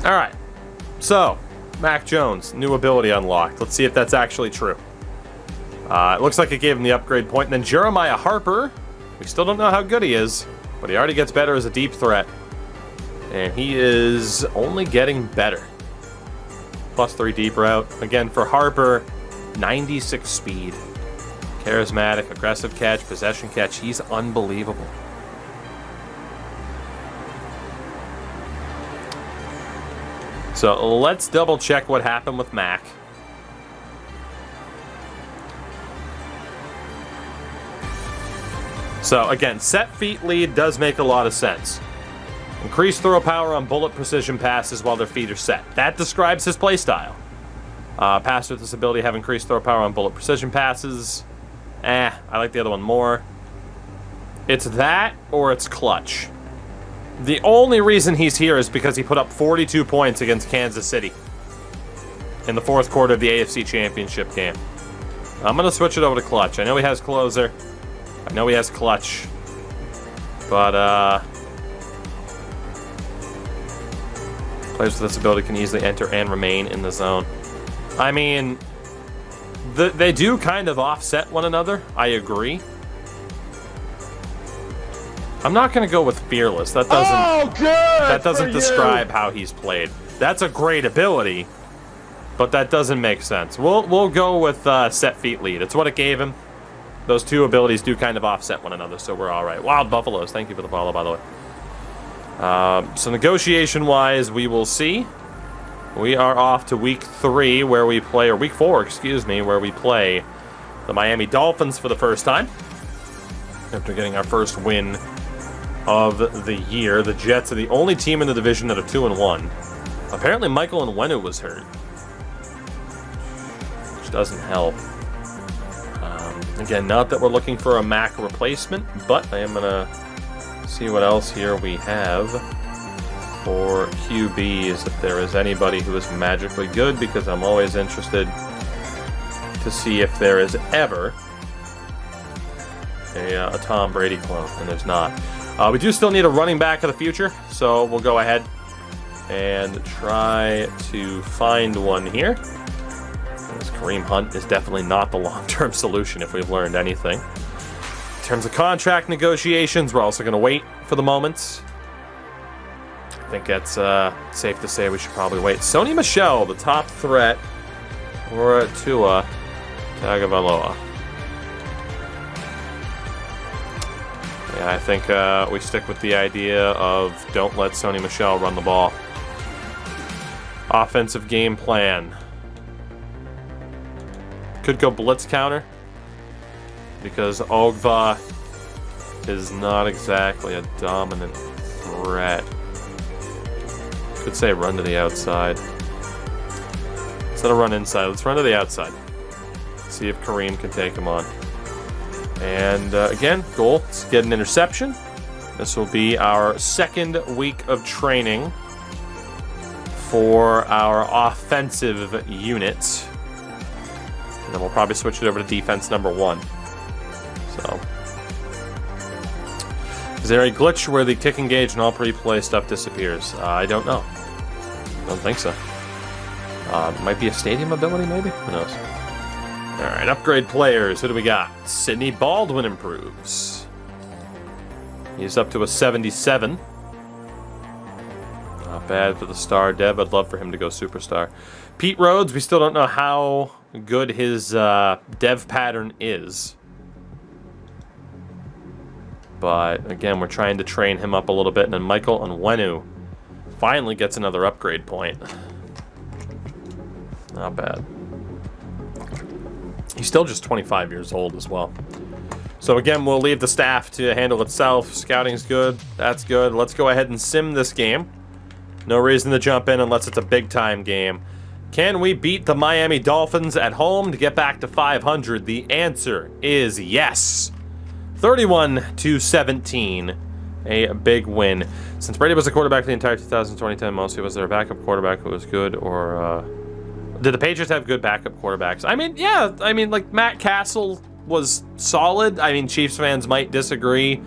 All right. So, Mac Jones, new ability unlocked. Let's see if that's actually true. It looks like it gave him the upgrade point. And then Jeremiah Harper, we still don't know how good he is, but he already gets better as a deep threat. And he is only getting better. +3 deep route. Again, for Harper, 96 speed. Charismatic, aggressive catch, possession catch. He's unbelievable. So let's double check what happened with Mac. So again, set feet lead does make a lot of sense. Increase throw power on bullet precision passes while their feet are set. That describes his playstyle. Pass with this ability have increased throw power on bullet precision passes. I like the other one more. It's that or it's clutch. The only reason he's here is because he put up 42 points against Kansas City in the fourth quarter of the AFC Championship game. I'm going to switch it over to clutch. I know he has closer. I know he has clutch. But, players with this ability can easily enter and remain in the zone. I mean, they do kind of offset one another. I agree. I'm not going to go with fearless. That doesn't describe how he's played. That's a great ability, but that doesn't make sense. We'll go with set feet lead. It's what it gave him. Those two abilities do kind of offset one another, so we're all right. Wild Buffaloes, thank you for the follow, by the way. So negotiation-wise, we will see. We are off to week 3, where we play, or week 4, excuse me, where we play the Miami Dolphins for the first time. After getting our first win of the year. The Jets are the only team in the division that are 2-1. Apparently Michael Onwenu was hurt, which doesn't help. Again, not that we're looking for a Mac replacement, but I am going to see what else here we have for QBs, if there is anybody who is magically good, because I'm always interested to see if there is ever a Tom Brady clone, and there's not. We do still need a running back of the future, so we'll go ahead and try to find one here. This Kareem Hunt is definitely not the long-term solution if we've learned anything. In terms of contract negotiations, we're also going to wait for the moment. I think that's safe to say we should probably wait. Sony Michel, the top threat, or Tua Tagovailoa. Yeah, I think we stick with the idea of don't let Sony Michel run the ball. Offensive game plan. Could go blitz counter, because Ogba is not exactly a dominant threat. Could say run to the outside. Instead of run inside, let's run to the outside. See if Kareem can take him on. And again, goal is get an interception. This will be our second week of training for our offensive unit. And then we'll probably switch it over to defense number 1. So, is there a glitch where the kick engage and all pre-play stuff disappears? I don't know. Don't think so. Might be a stadium ability, maybe? Who knows? Alright, upgrade players. Who do we got? Sidney Baldwin improves. He's up to a 77. Not bad for the star dev. I'd love for him to go superstar. Pete Rhodes, we still don't know how good his dev pattern is. But again, we're trying to train him up a little bit. And then Michael Onwenu finally gets another upgrade point. Not bad. He's still just 25 years old as well. So again, we'll leave the staff to handle itself. Scouting's good. That's good. Let's go ahead and sim this game. No reason to jump in unless it's a big-time game. Can we beat the Miami Dolphins at home to get back to 500? The answer is yes. 31-17. A big win. Since Brady was the quarterback the entire 2020-10, mostly was there a backup quarterback who was good, or did the Patriots have good backup quarterbacks? I mean, yeah. I mean, like, Matt Castle was solid. I mean, Chiefs fans might disagree.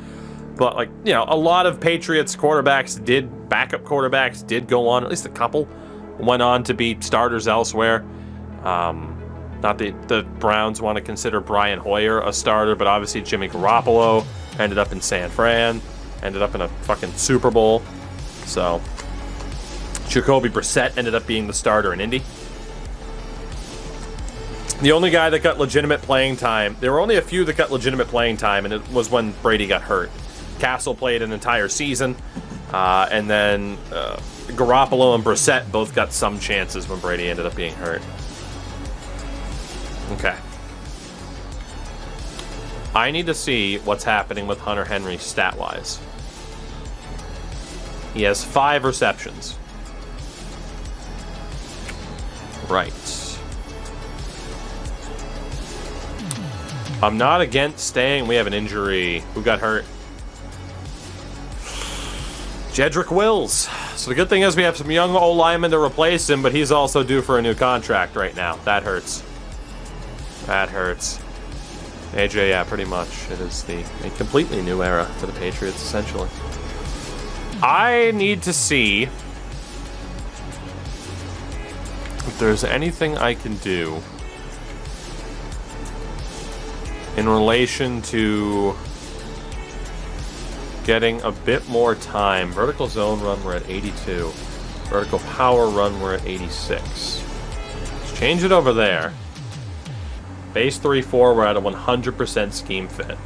But, like, you know, a lot of Patriots backup quarterbacks did go on, at least a couple, went on to be starters elsewhere. Not the Browns want to consider Brian Hoyer a starter, but obviously Jimmy Garoppolo ended up in San Fran, ended up in a fucking Super Bowl. So, Jacoby Brissett ended up being the starter in Indy. The only guy that got legitimate playing time, there were only a few that got legitimate playing time, and it was when Brady got hurt. Castle played an entire season, and then Garoppolo and Brissett both got some chances when Brady ended up being hurt. Okay. I need to see what's happening with Hunter Henry stat-wise. He has 5 receptions. Right. I'm not against staying. We have an injury. Who got hurt? Jedrick Wills. So the good thing is we have some young old linemen to replace him, but he's also due for a new contract right now. That hurts. That hurts. AJ, yeah, pretty much. It is a completely new era for the Patriots, essentially. I need to see if there's anything I can do in relation to getting a bit more time. Vertical zone run, we're at 82. Vertical power run, we're at 86. Let's change it over there. Base 3-4, we're at a 100% scheme fit.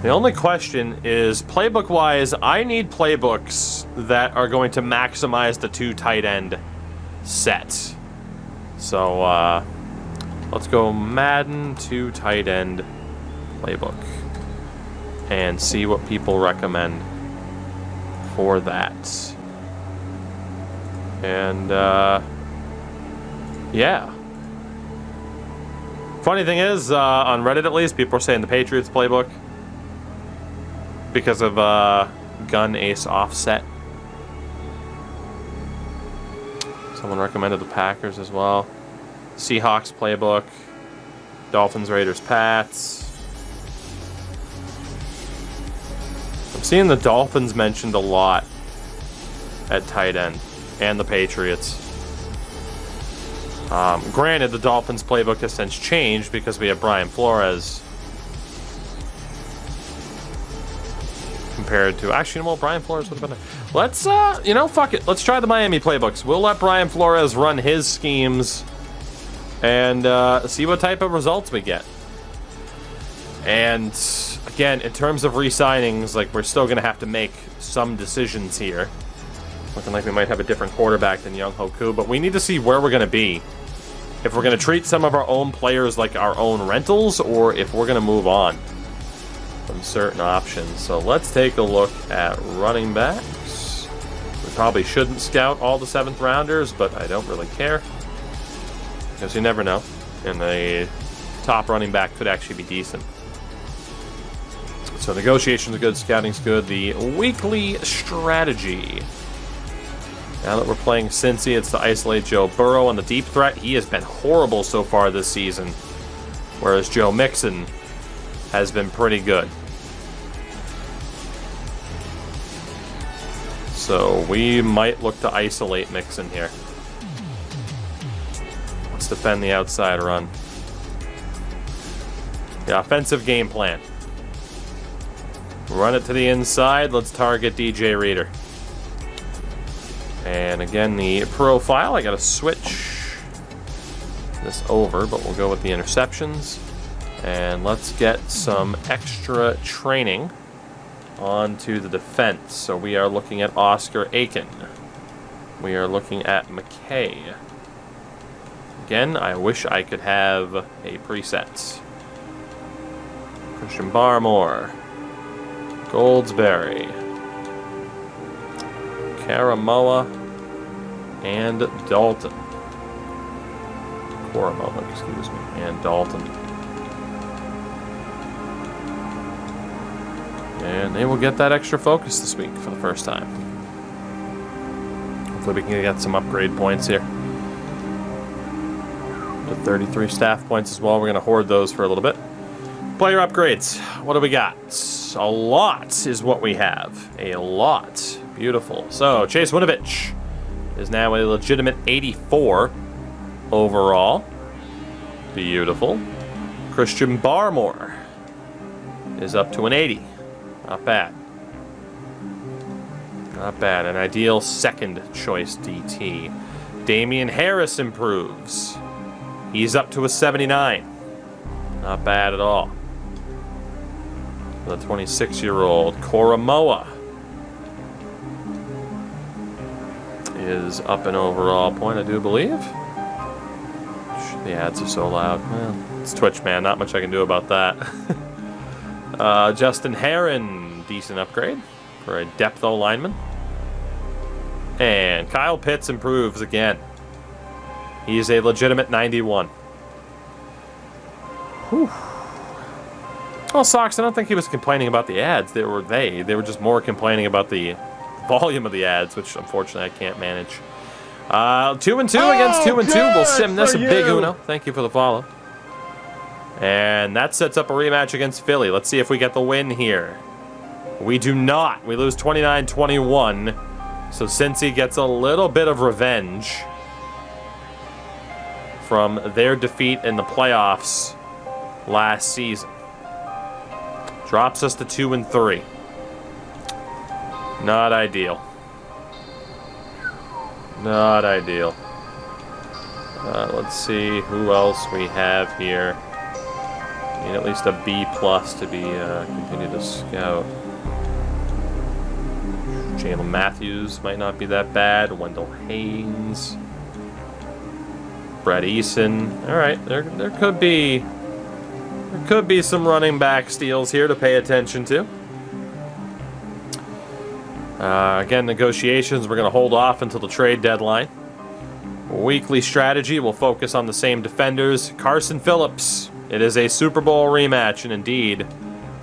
The only question is, playbook-wise, I need playbooks that are going to maximize the 2 tight end set. So, let's go Madden 2 tight end playbook and see what people recommend for that. And, yeah. Funny thing is, on Reddit at least, people are saying the Patriots playbook because of gun ace offset. Someone recommended the Packers as well. Seahawks playbook. Dolphins, Raiders, Pats. I'm seeing the Dolphins mentioned a lot at tight end, and the Patriots. Granted, the Dolphins playbook has since changed because we have Brian Flores compared to... Actually, well, Brian Flores would have been there. Let's, fuck it. Let's try the Miami playbooks. We'll let Brian Flores run his schemes and see what type of results we get. And, again, in terms of re-signings, like, we're still going to have to make some decisions here. Looking like we might have a different quarterback than Young Hoku, but we need to see where we're going to be. If we're going to treat some of our own players like our own rentals, or if we're going to move on from certain options. So let's take a look at running backs. We probably shouldn't scout all the 7th rounders, but I don't really care, because you never know. And the top running back could actually be decent. So negotiations are good, scouting's good. The weekly strategy. Now that we're playing Cincy, it's to isolate Joe Burrow on the deep threat. He has been horrible so far this season, whereas Joe Mixon has been pretty good. So we might look to isolate Mixon here. Let's defend the outside run. The offensive game plan. Run it to the inside. Let's target DJ Reader. And again, the profile, I gotta switch this over, but we'll go with the interceptions. And let's get some extra training onto the defense. So we are looking at Oscar Aiken. We are looking at McKay. Again, I wish I could have a preset. Christian Barmore. Goldsberry. Karamoa and Dalton. Koromoa, excuse me, and Dalton. And they will get that extra focus this week for the first time. Hopefully we can get some upgrade points here. The 33 staff points as well. We're going to hoard those for a little bit. Player upgrades. What do we got? A lot is what we have. A lot. Beautiful. So, Chase Winovich is now a legitimate 84 overall. Beautiful. Christian Barmore is up to an 80. Not bad. Not bad. An ideal second choice DT. Damian Harris improves. He's up to a 79. Not bad at all. The 26-year-old Koromoa is up an overall point, I do believe. The ads are so loud. Well, it's Twitch, man. Not much I can do about that. Justin Herron, decent upgrade for a depth O-lineman. And Kyle Pitts improves again. He's a legitimate 91. Whew. Well, Sox, I don't think he was complaining about the ads. They were just more complaining about the volume of the ads, which unfortunately I can't manage. 2-2 against 2-2. We'll sim this a big Uno. Thank you for the follow. And that sets up a rematch against Philly. Let's see if we get the win here. We do not. We lose 29-21. So Cincy gets a little bit of revenge from their defeat in the playoffs last season. Drops us to 2-3. Not ideal. Not ideal. Let's see who else we have here. Need at least a B+ to be continue to scout. Jalen Matthews might not be that bad. Wendell Haynes. Brett Eason. All right, there could be some running back steals here to pay attention to. Again, negotiations, we're going to hold off until the trade deadline. Weekly strategy, we'll focus on the same defenders. Carson Phillips, it is a Super Bowl rematch, and indeed,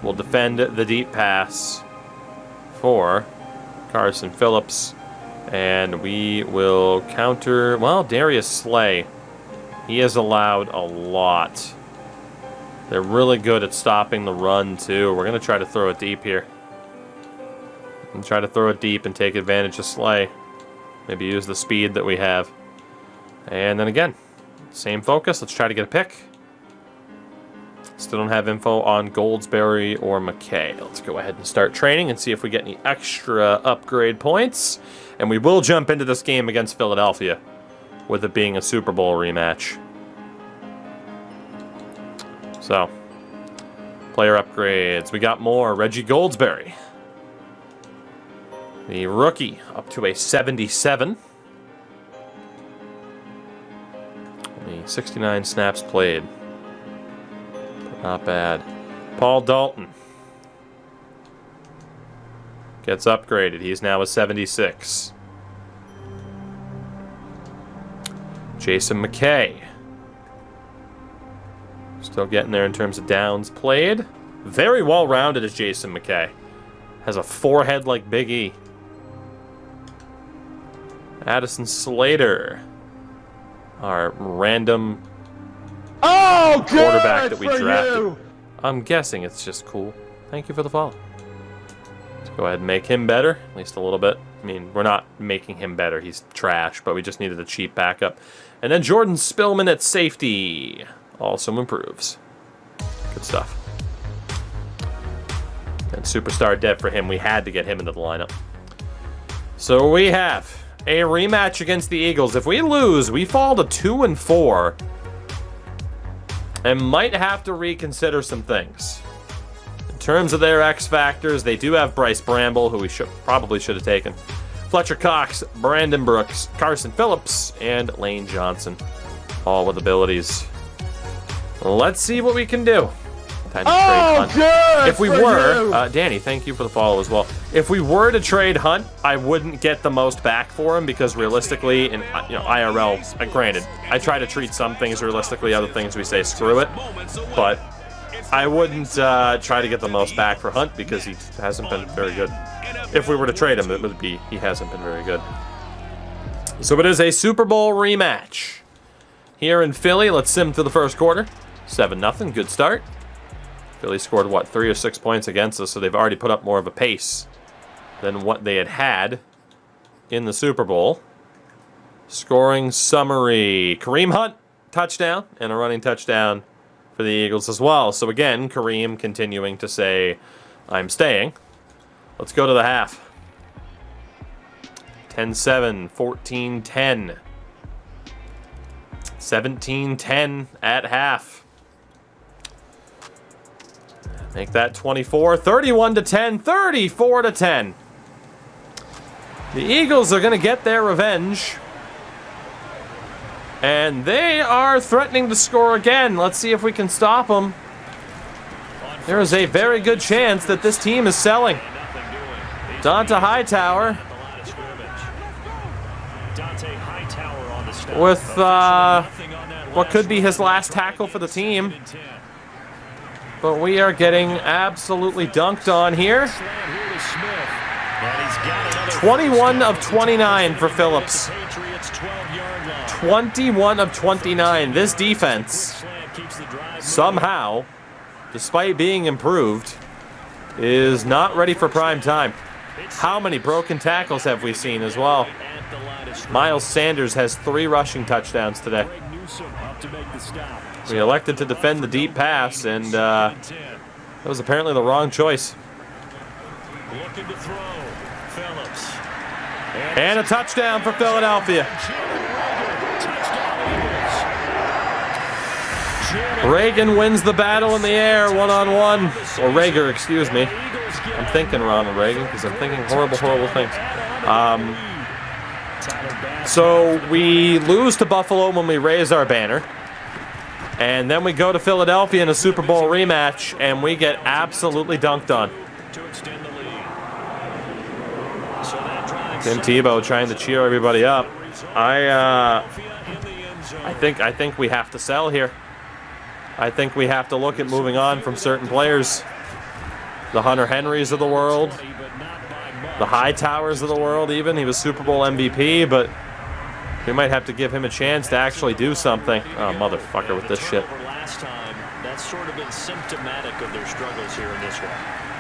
we'll defend the deep pass for Carson Phillips. And we will counter, well, Darius Slay. He has allowed a lot. They're really good at stopping the run, too. We're going to try to throw it deep here. And try to throw it deep and take advantage of Slay. Maybe use the speed that we have. And then again, same focus. Let's try to get a pick. Still don't have info on Goldsberry or McKay. Let's go ahead and start training and see if we get any extra upgrade points. And we will jump into this game against Philadelphia, with it being a Super Bowl rematch. So, player upgrades. We got more. Reggie Goldsberry. The rookie up to a 77. Only 69 snaps played. But not bad. Paul Dalton gets upgraded. He's now a 76. Jason McKay. Still getting there in terms of downs played. Very well-rounded is Jason McKay. Has a forehead like Big E. Addison Slater. Our random quarterback that we drafted. I'm guessing it's just cool. Thank you for the follow. Let's go ahead and make him better. At least a little bit. I mean, we're not making him better. He's trash, but we just needed a cheap backup. And then Jordan Spillman at safety. Also improves. Good stuff. And superstar dev for him. We had to get him into the lineup. So we have a rematch against the Eagles. If we lose, we fall to 2-4. And might have to reconsider some things. In terms of their X factors, they do have Bryce Bramble, who we probably should have taken. Fletcher Cox, Brandon Brooks, Carson Phillips, and Lane Johnson. All with abilities. Let's see what we can do. Time to trade Hunt. If we were, Danny, thank you for the follow as well. If we were to trade Hunt, I wouldn't get the most back for him because realistically, in IRL, granted, I try to treat some things realistically, other things we say screw it. But I wouldn't try to get the most back for Hunt because he hasn't been very good. If we were to trade him, it would be he hasn't been very good. So it is a Super Bowl rematch here in Philly. Let's sim through the first quarter. 7-0, good start. Philly scored, what, 3 or 6 points against us, so they've already put up more of a pace than what they had in the Super Bowl. Scoring summary. Kareem Hunt, touchdown, and a running touchdown for the Eagles as well. So again, Kareem continuing to say, I'm staying. Let's go to the half. 10-7, 14-10. 17-10 at half. Make that 24. 31-10, 34-10. The Eagles are going to get their revenge. And they are threatening to score again. Let's see if we can stop them. There is a very good chance that this team is selling. Donta Hightower with what could be his last tackle for the team. But we are getting absolutely dunked on here. 21 of 29 for Phillips. 21 of 29. This defense, somehow, despite being improved, is not ready for prime time. How many broken tackles have we seen as well? Miles Sanders has 3 rushing touchdowns today. We elected to defend the deep pass, and that was apparently the wrong choice. And a touchdown for Philadelphia. Reagan wins the battle in the air, one-on-one. Or Rager, excuse me. I'm thinking Ronald Reagan because I'm thinking horrible, horrible things. So we lose to Buffalo when we raise our banner. And then we go to Philadelphia in a Super Bowl rematch, and we get absolutely dunked on. Tim Tebow trying to cheer everybody up. I think we have to sell here. I think we have to look at moving on from certain players. The Hunter Henrys of the world. The Hightowers of the world even. He was Super Bowl MVP, but we might have to give him a chance to actually do something. Oh, motherfucker with this shit. That's sort of been symptomatic of their struggles here in this one.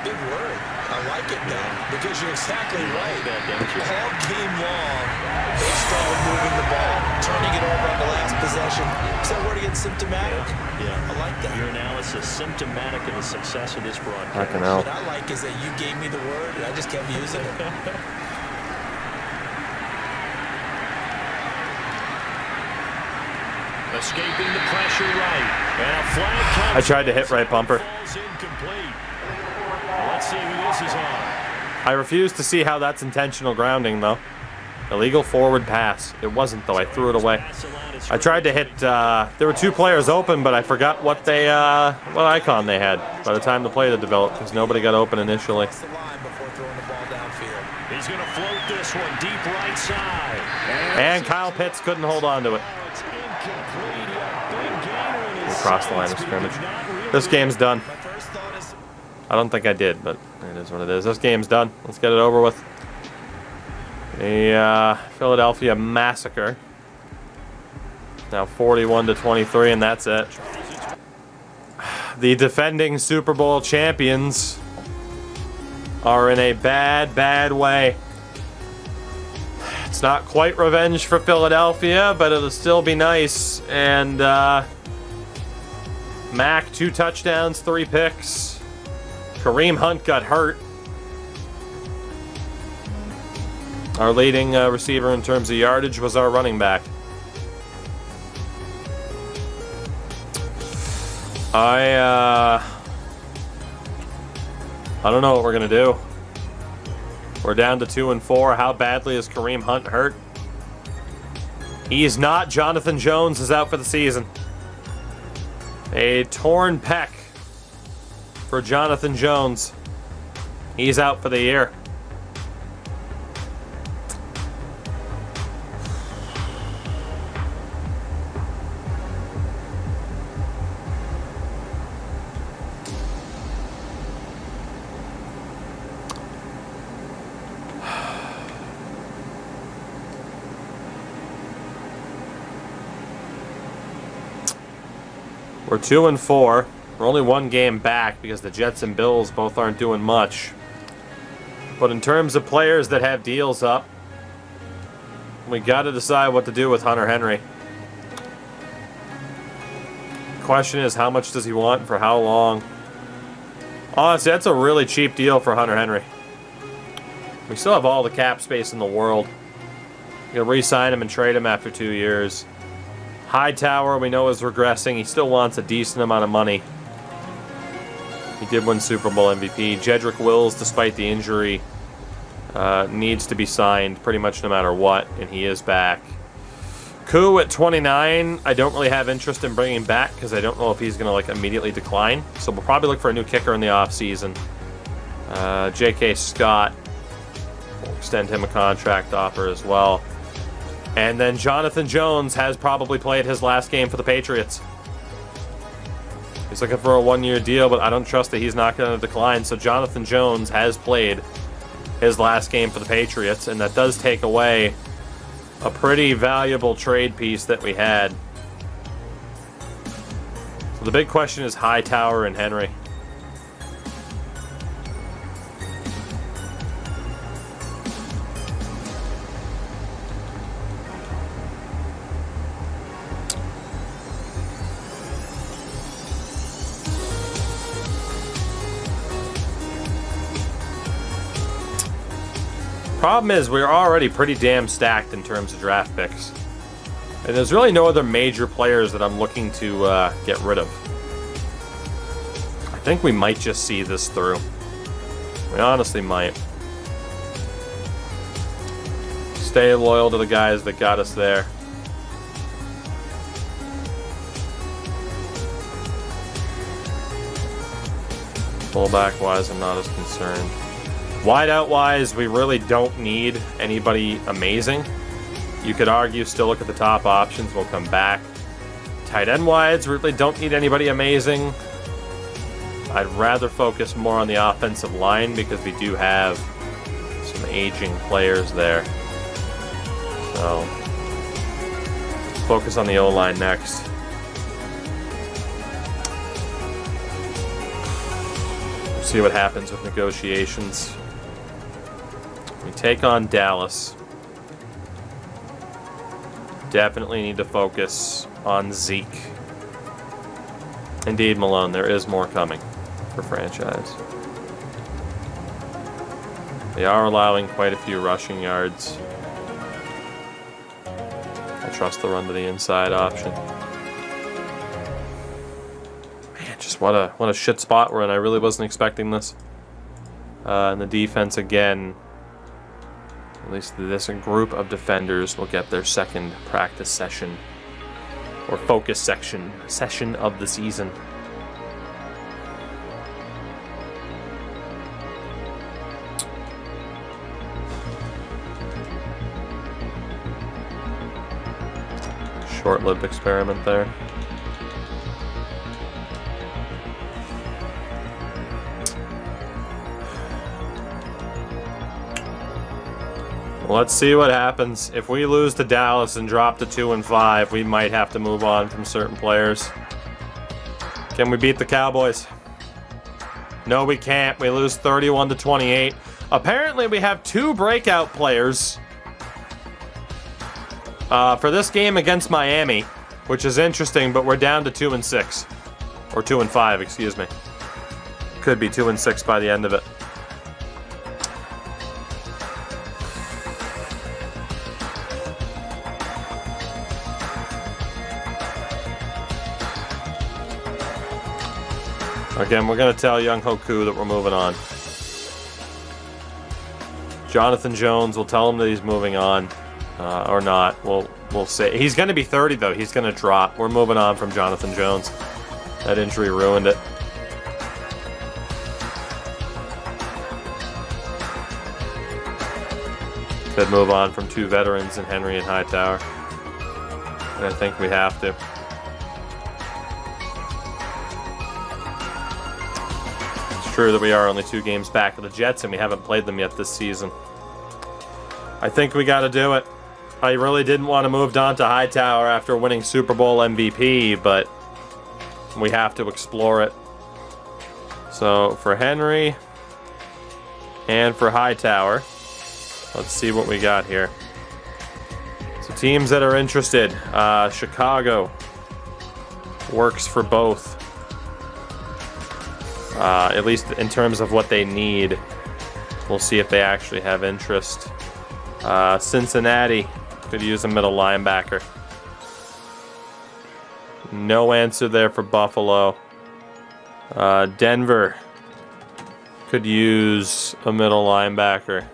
Big word. I like it now because you're exactly right. All game long, they struggled moving the ball, turning it over on the last possession. Is that word again, symptomatic? Yeah. I like that. Your analysis, symptomatic of the success of this broadcast. I can help. What I like is that you gave me the word and I just kept using it. Escaping the pressure right. And a flag comes. I tried to hit right bumper. Let's see who this is on. I refuse to see how that's intentional grounding, though. Illegal forward pass. It wasn't, though. I threw it away. I tried to hit. There were 2 players open, but I forgot what what icon they had by the time the play had developed, because nobody got open initially. He's going to float this one deep right side. And Kyle Pitts couldn't hold on to it. Across the line of scrimmage. This game's done. I don't think I did, but it is what it is. This game's done. Let's get it over with. A Philadelphia massacre. Now 41-23, and that's it. The defending Super Bowl champions are in a bad, bad way. It's not quite revenge for Philadelphia, but it'll still be nice. And Mac, 2 touchdowns, 3 picks. Kareem Hunt got hurt. Our leading receiver in terms of yardage was our running back. I don't know what we're gonna do. We're down to 2-4. How badly is Kareem Hunt hurt? He's not. Jonathan Jones is out for the season. A torn pec for Jonathan Jones. He's out for the year. We're 2-4. We're only one game back because the Jets and Bills both aren't doing much. But in terms of players that have deals up, we got to decide what to do with Hunter Henry. The question is, how much does he want for how long? Honestly, that's a really cheap deal for Hunter Henry. We still have all the cap space in the world. You can re-sign him and trade him after 2 years. Hightower, we know, is regressing. He still wants a decent amount of money. He did win Super Bowl MVP. Jedrick Wills, despite the injury, needs to be signed pretty much no matter what, and he is back. Koo at 29, I don't really have interest in bringing back because I don't know if he's going to like immediately decline. So we'll probably look for a new kicker in the offseason. J.K. Scott, we'll extend him a contract offer as well. And then Jonathan Jones has probably played his last game for the Patriots. He's looking for a one-year deal, but I don't trust that he's not going to decline. So Jonathan Jones has played his last game for the Patriots, and that does take away a pretty valuable trade piece that we had. So the big question is Hightower and Henry. Problem is, we're already pretty damn stacked in terms of draft picks. And there's really no other major players that I'm looking to get rid of. I think we might just see this through. We honestly might. Stay loyal to the guys that got us there. Fullback-wise, I'm not as concerned. Wideout-wise, we really don't need anybody amazing. You could argue still look at the top options. We'll come back. Tight end-wise, we really don't need anybody amazing. I'd rather focus more on the offensive line because we do have some aging players there. So, focus on the O-line next. See what happens with negotiations. We take on Dallas. Definitely need to focus on Zeke. Indeed, Malone, there is more coming for franchise. They are allowing quite a few rushing yards. I trust the run to the inside option. Man, just what a shit spot we're in. I really wasn't expecting this. And the defense again. At least this group of defenders will get their second practice session or focus session of the season. Short-lived experiment there. Let's see what happens. If we lose to Dallas and drop to 2-5, we might have to move on from certain players. Can we beat the Cowboys? No, we can't. We lose 31-28. Apparently, we have 2 breakout players for this game against Miami, which is interesting, but we're down to 2-6. Or 2-5, excuse me. Could be 2-6 by the end of it. Again, we're going to tell Young Hoku that we're moving on. Jonathan Jones, we'll tell him that he's moving on. Or not. We'll say. He's going to be 30, though. He's going to drop. We're moving on from Jonathan Jones. That injury ruined it. Could move on from 2 veterans in Henry and Hightower. And I think we have to. True that we are only 2 games back of the Jets and we haven't played them yet this season. I think we got to do it. I really didn't want to move Donta Hightower after winning Super Bowl MVP, but we have to explore it. So for Henry and for Hightower, let's see what we got here. So teams that are interested, Chicago works for both. At least in terms of what they need. We'll see if they actually have interest. Cincinnati could use a middle linebacker. No answer there for Buffalo. Denver could use a middle linebacker.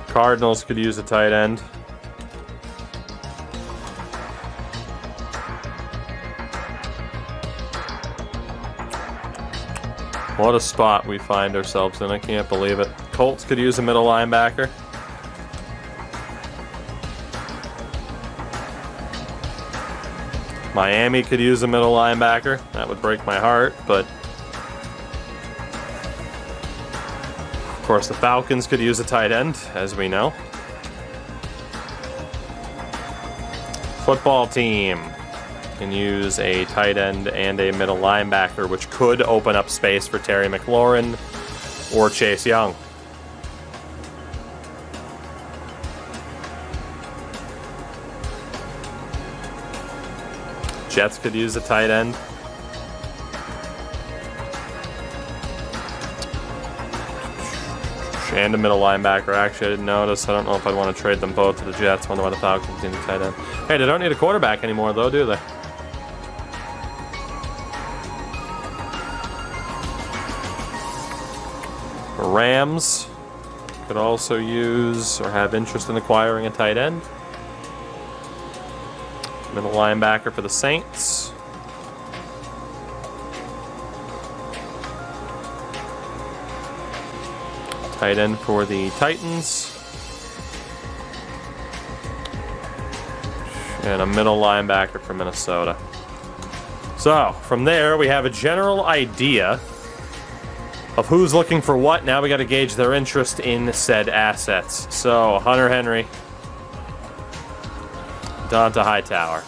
Cardinals could use a tight end. What a spot we find ourselves in. I can't believe it. Colts could use a middle linebacker. Miami could use a middle linebacker. That would break my heart, but of course the Falcons could use a tight end, as we know. Football team can use a tight end and a middle linebacker, which could open up space for Terry McLaurin or Chase Young. Jets could use a tight end. And a middle linebacker. Actually, I didn't notice. I don't know if I'd want to trade them both to the Jets. I wonder why the Falcons need a tight end. Hey, they don't need a quarterback anymore, though, do they? Rams could also use or have interest in acquiring a tight end. Middle linebacker for the Saints. Tight end for the Titans. And a middle linebacker for Minnesota. So, from there, we have a general idea of who's looking for what. Now we got to gauge their interest in said assets. So, Hunter Henry. Donta Hightower.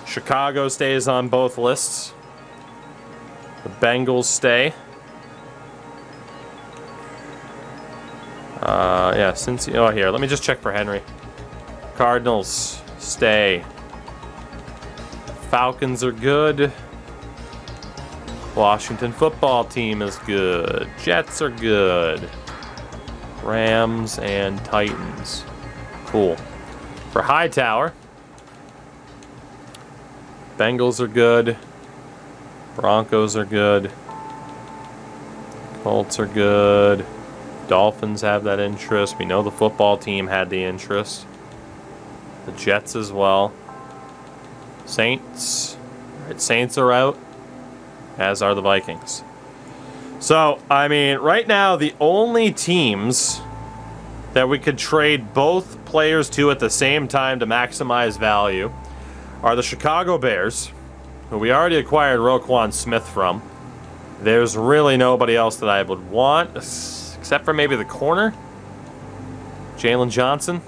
Chicago stays on both lists. The Bengals stay. Yeah, since... Oh, here. Let me just check for Henry. Cardinals stay. Falcons are good. Washington football team is good. Jets are good. Rams and Titans. Cool. For Hightower, Bengals are good. Broncos are good. Colts are good. Dolphins have that interest. We know the football team had the interest. The Jets as well. Saints. Right, Saints are out, as are the Vikings. So, I mean, right now, the only teams that we could trade both players to at the same time to maximize value are the Chicago Bears, who we already acquired Roquan Smith from. There's really nobody else that I would want, except for maybe the corner. Jalen Johnson.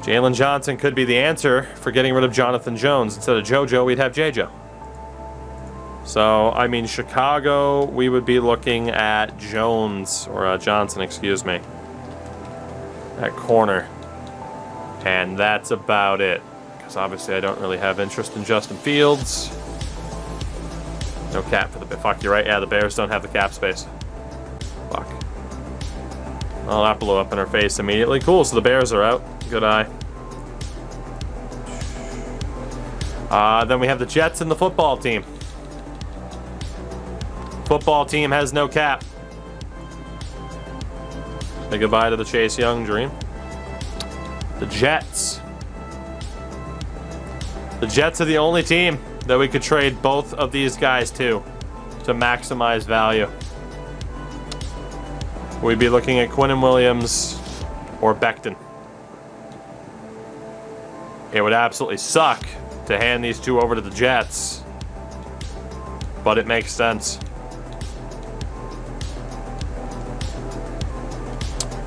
Jalen Johnson could be the answer for getting rid of Jonathan Jones. Instead of JoJo, we'd have JJ. So, I mean, Chicago, we would be looking at Jones, or Johnson, excuse me, at corner. And that's about it. Because obviously I don't really have interest in Justin Fields. No cap for the... Fuck, you're right. Yeah, the Bears don't have the cap space. Fuck. Well, that blew up in our face immediately. Cool, so the Bears are out. Good eye. Then we have the Jets and the football team. Football team has no cap. Say goodbye to the Chase Young dream. The Jets. The Jets are the only team that we could trade both of these guys to maximize value. We'd be looking at Quinnen Williams or Becton. It would absolutely suck to hand these two over to the Jets, but it makes sense.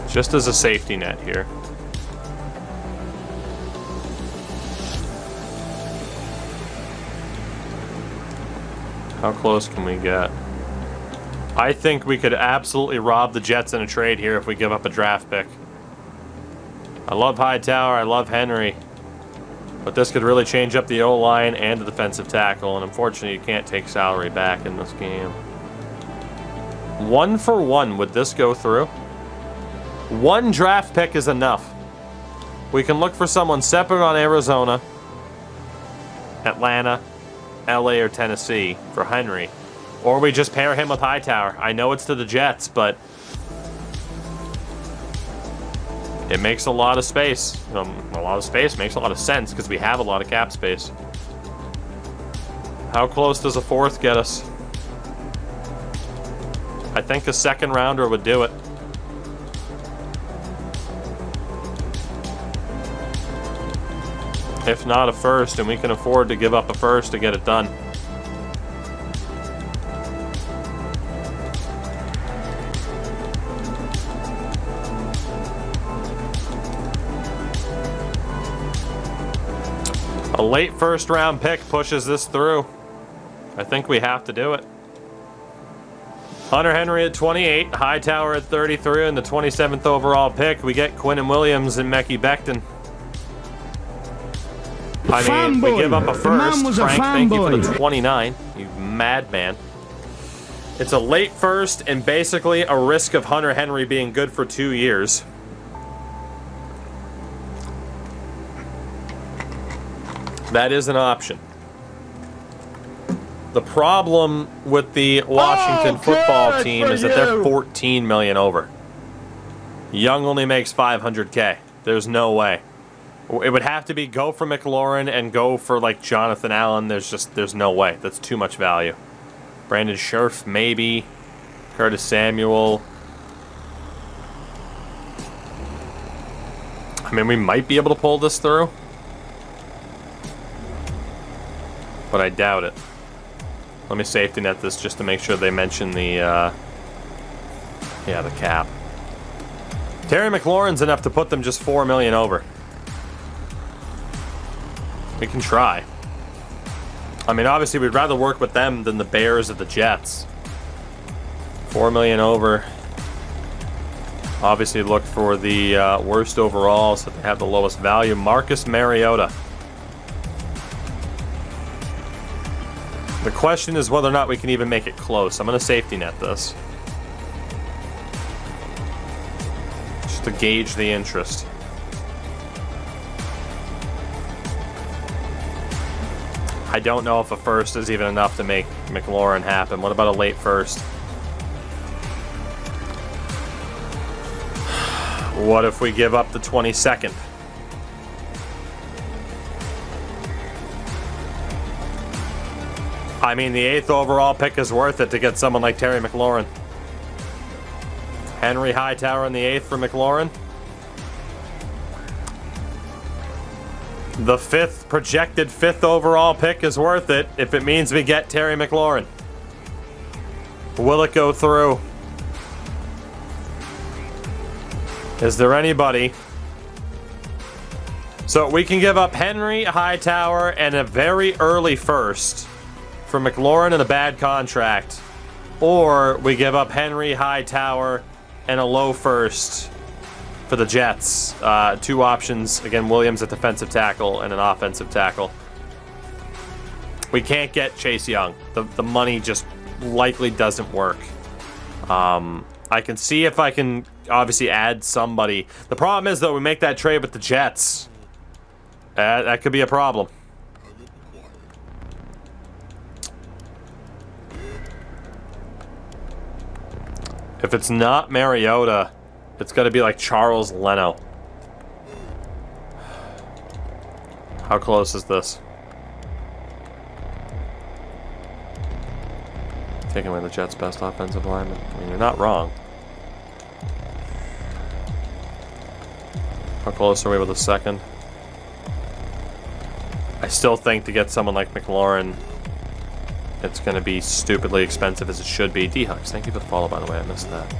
Just as a safety net here. How close can we get? I think we could absolutely rob the Jets in a trade here if we give up a draft pick. I love Hightower, I love Henry. But this could really change up the O-line and the defensive tackle, and unfortunately you can't take salary back in this game. 1 for 1, would this go through? 1 draft pick is enough. We can look for someone separate on Arizona, Atlanta, LA, or Tennessee for Henry. Or we just pair him with Hightower. I know it's to the Jets, but it makes a lot of space. A lot of space makes a lot of sense because we have a lot of cap space. How close does a 4th get us? I think a 2nd rounder would do it. If not a 1st, and we can afford to give up a 1st to get it done. A late 1st round pick pushes this through. I think we have to do it. Hunter Henry at 28, Hightower at 33, and the 27th overall pick, we get Quinnen Williams and Mekhi Becton. I mean, we give up a 1st. Frank, thank you for the 29. You madman. It's a late 1st and basically a risk of Hunter Henry being good for 2 years. That is an option. The problem with the Washington football team is that they're 14 million over. Young only makes 500K. There's no way. It would have to be go for McLaurin and go for like Jonathan Allen. There's no way. That's too much value. Brandon Scherf, maybe. Curtis Samuel. I mean, we might be able to pull this through. But I doubt it. Let me safety net this just to make sure they mention the the cap. Terry McLaurin's enough to put them just 4 million over. We can try. I mean, obviously, we'd rather work with them than the Bears or the Jets. 4 million over. Obviously, look for the worst overall, so they have the lowest value. Marcus Mariota. The question is whether or not we can even make it close. I'm going to safety net this. Just to gauge the interest. I don't know if a 1st is even enough to make McLaurin happen. What about a late 1st? What if we give up the 22nd? I mean, the 8th overall pick is worth it to get someone like Terry McLaurin. Henry Hightower in the 8th for McLaurin. The projected 5th overall pick is worth it if it means we get Terry McLaurin. Will it go through? Is there anybody? So we can give up Henry Hightower and a very early 1st for McLaurin and a bad contract. Or we give up Henry Hightower and a low 1st for the Jets. 2 options. Again, Williams at defensive tackle and an offensive tackle. We can't get Chase Young. The money just likely doesn't work. I can see if I can obviously add somebody. The problem is, though, we make that trade with the Jets. That could be a problem. If it's not Mariota, it's got to be like Charles Leno. How close is this? Taking away the Jets' best offensive lineman. I mean, you're not wrong. How close are we with a 2nd? I still think to get someone like McLaurin, it's going to be stupidly expensive as it should be. D-Hux, thank you for the follow, by the way. I missed that.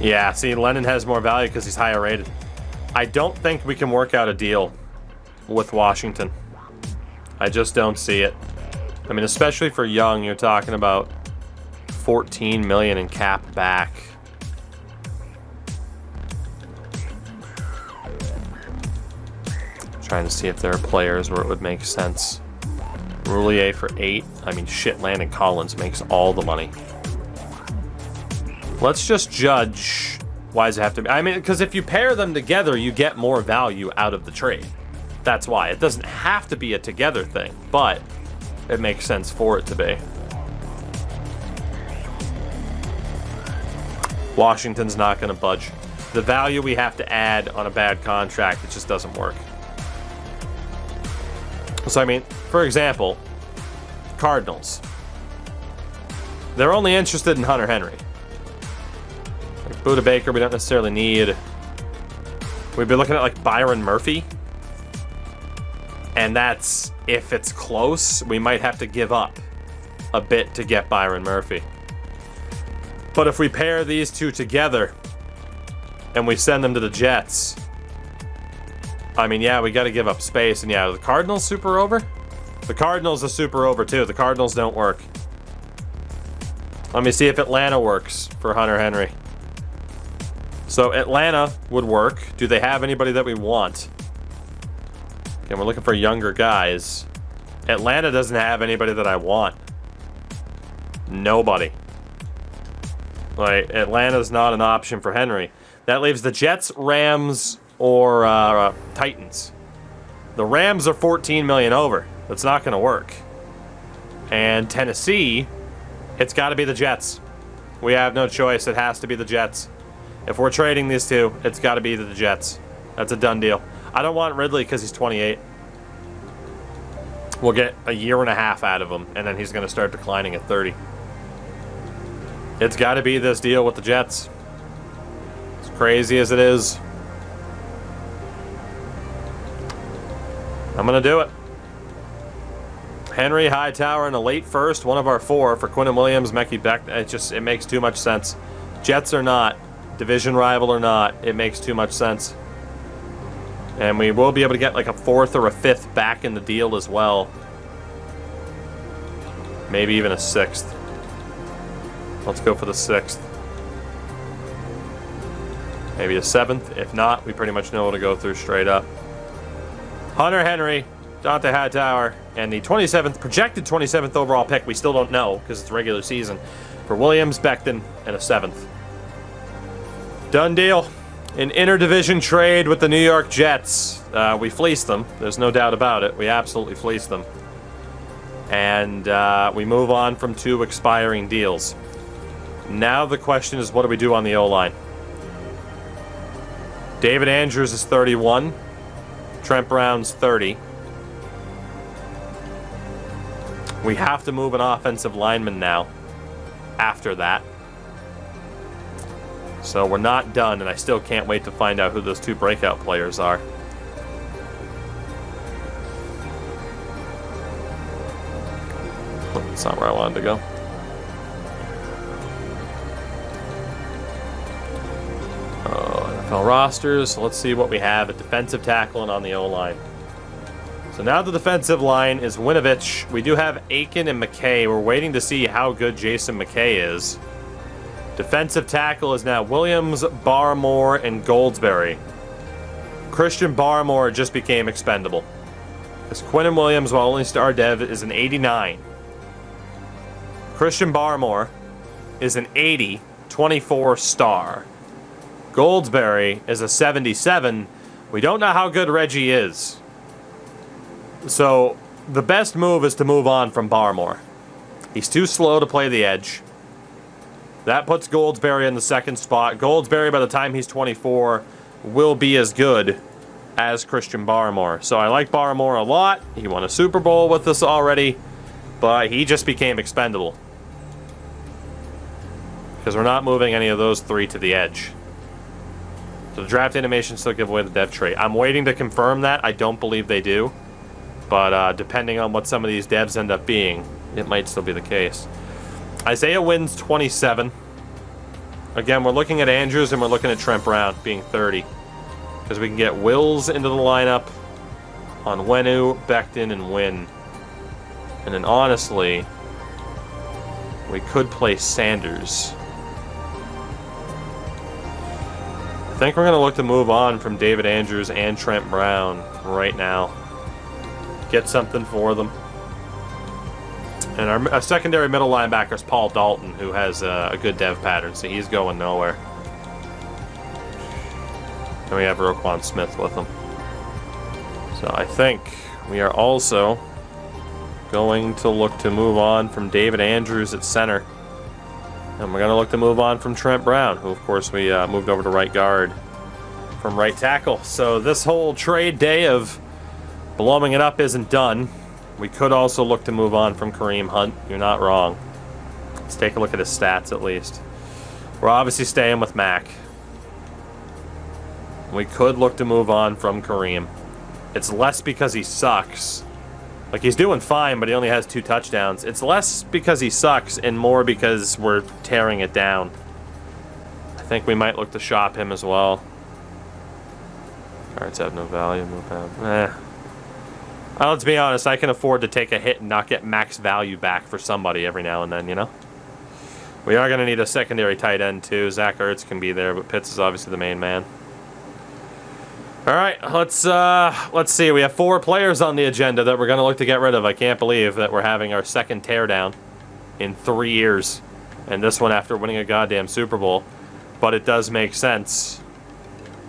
Yeah, see, Lennon has more value because he's higher rated. I don't think we can work out a deal with Washington. I just don't see it. I mean, especially for Young, you're talking about $14 million in cap back. Trying to see if there are players where it would make sense. Roulier for 8. I mean, shit, Landon Collins makes all the money. Let's just judge. Why does it have to be? I mean, because if you pair them together, you get more value out of the trade. That's why. It doesn't have to be a together thing, but it makes sense for it to be. Washington's not going to budge. The value we have to add on a bad contract, it just doesn't work. So, I mean, for example, Cardinals. They're only interested in Hunter Henry. Like Budda Baker, we don't necessarily need. We'd be looking at like Byron Murphy. And that's, if it's close, we might have to give up a bit to get Byron Murphy. But if we pair these two together and we send them to the Jets, I mean, yeah, we got to give up space. And yeah, are the Cardinals super over? The Cardinals are super over too. The Cardinals don't work. Let me see if Atlanta works for Hunter Henry. So Atlanta would work. Do they have anybody that we want? Okay, we're looking for younger guys. Atlanta doesn't have anybody that I want. Nobody. Like, Atlanta's not an option for Henry. That leaves the Jets, Rams, or Titans. The Rams are 14 million over. That's not going to work. And Tennessee, it's got to be the Jets. We have no choice. It has to be the Jets. If we're trading these two, it's got to be the Jets. That's a done deal. I don't want Ridley because he's 28. We'll get a year and a half out of him, and then he's going to start declining at 30. It's got to be this deal with the Jets. As crazy as it is. I'm going to do it. Henry, Hightower, and a late first, one of our 4 for Quinnen Williams, Mekhi Beck. It makes too much sense. Jets or not, division rival or not, it makes too much sense. And we will be able to get like a 4th or a 5th back in the deal as well. Maybe even a 6th. Let's go for the 6th. Maybe a 7th. If not, we pretty much know what to go through straight up. Hunter Henry, Dante Hightower, and the 27th, projected 27th overall pick, we still don't know because it's regular season, for Williams, Becton, and a 7th. Done deal. An interdivision trade with the New York Jets. We fleeced them. There's no doubt about it. We absolutely fleeced them. And we move on from 2 expiring deals. Now the question is, what do we do on the O-line? David Andrews is 31. Trent Brown's 30. We have to move an offensive lineman now. After that. So we're not done, and I still can't wait to find out who those 2 breakout players are. That's not where I wanted to go. NFL rosters. Let's see what we have at defensive tackle and on the O-line. So now the defensive line is Winovich. We do have Aiken and McKay. We're waiting to see how good Jason McKay is. Defensive tackle is now Williams, Barmore, and Goldsberry. Christian Barmore just became expendable. Because Quinnen Williams, while only star dev, is an 89. Christian Barmore is an 80, 24 star. Goldsberry is a 77. We don't know how good Reggie is. So the best move is to move on from Barmore. He's too slow to play the edge. That puts Goldsberry in the 2nd spot. Goldsberry, by the time he's 24, will be as good as Christian Barmore. So I like Barmore a lot. He won a Super Bowl with us already, but he just became expendable. Because we're not moving any of those 3 to the edge. So the draft animations still give away the dev trait. I'm waiting to confirm that. I don't believe they do. But depending on what some of these devs end up being, it might still be the case. Isaiah Wynn's 27. Again, we're looking at Andrews and we're looking at Trent Brown being 30. Because we can get Wills into the lineup on Wenu, Becton, and Wynn. And then honestly, we could play Sanders. I think we're going to look to move on from David Andrews and Trent Brown right now. Get something for them. And our secondary middle linebacker is Paul Dalton, who has a good dev pattern, so he's going nowhere. And we have Roquan Smith with him. So I think we are also going to look to move on from David Andrews at center. And we're going to look to move on from Trent Brown, who, of course, we moved over to right guard from right tackle. So this whole trade day of blowing it up isn't done. We could also look to move on from Kareem Hunt. You're not wrong. Let's take a look at his stats at least. We're obviously staying with Mac. We could look to move on from Kareem. It's less because he sucks. Like, he's doing fine, but he only has 2 touchdowns. It's less because he sucks and more because we're tearing it down. I think we might look to shop him as well. Cards have no value. Move out. Let's be honest, I can afford to take a hit and not get max value back for somebody every now and then, you know? We are going to need a secondary tight end, too. Zach Ertz can be there, but Pitts is obviously the main man. All right, let's see. We have 4 players on the agenda that we're going to look to get rid of. I can't believe that we're having our second teardown in 3 years. And this one after winning a goddamn Super Bowl. But it does make sense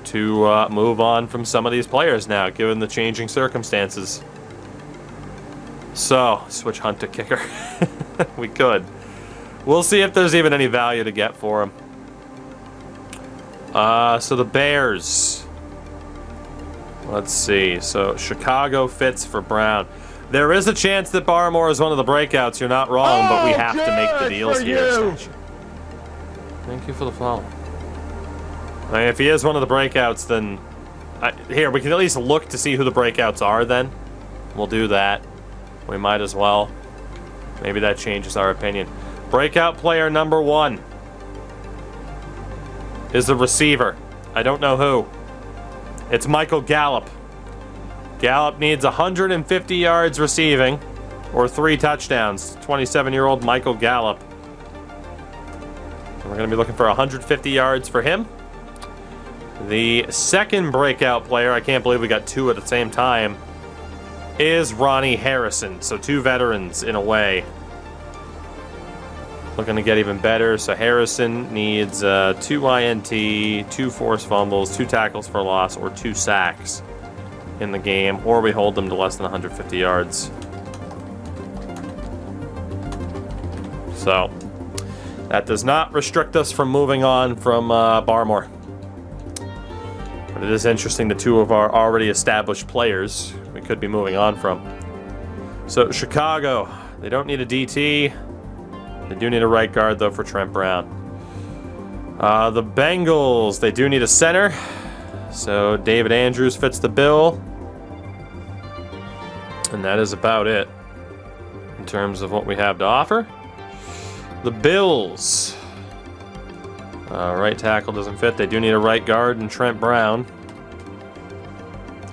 to move on from some of these players now, given the changing circumstances. So, switch Hunt to kicker. We could. We'll see if there's even any value to get for him. So the Bears. Let's see. So Chicago fits for Brown. There is a chance that Barmore is one of the breakouts. You're not wrong, but we have to make the deals here. Thank you for the follow. I mean, if he is one of the breakouts, then... here, we can at least look to see who the breakouts are then. We'll do that. We might as well. Maybe that changes our opinion. Breakout player number 1 is a receiver. I don't know who. It's Michael Gallup. Gallup needs 150 yards receiving or 3 touchdowns. 27-year-old Michael Gallup. We're going to be looking for 150 yards for him. The second breakout player, I can't believe we got 2 at the same time, is Ronnie Harrison. So 2 veterans in a way. Looking to get even better. So Harrison needs 2 INT, 2 forced fumbles, 2 tackles for loss, or 2 sacks in the game, or we hold them to less than 150 yards. So that does not restrict us from moving on from Barmore. But it is interesting the 2 of our already established players we could be moving on from. So Chicago, they don't need a DT. They do need a right guard, though, for Trent Brown. The Bengals, they do need a center. So David Andrews fits the bill. And that is about it in terms of what we have to offer. The Bills. Right tackle doesn't fit. They do need a right guard and Trent Brown.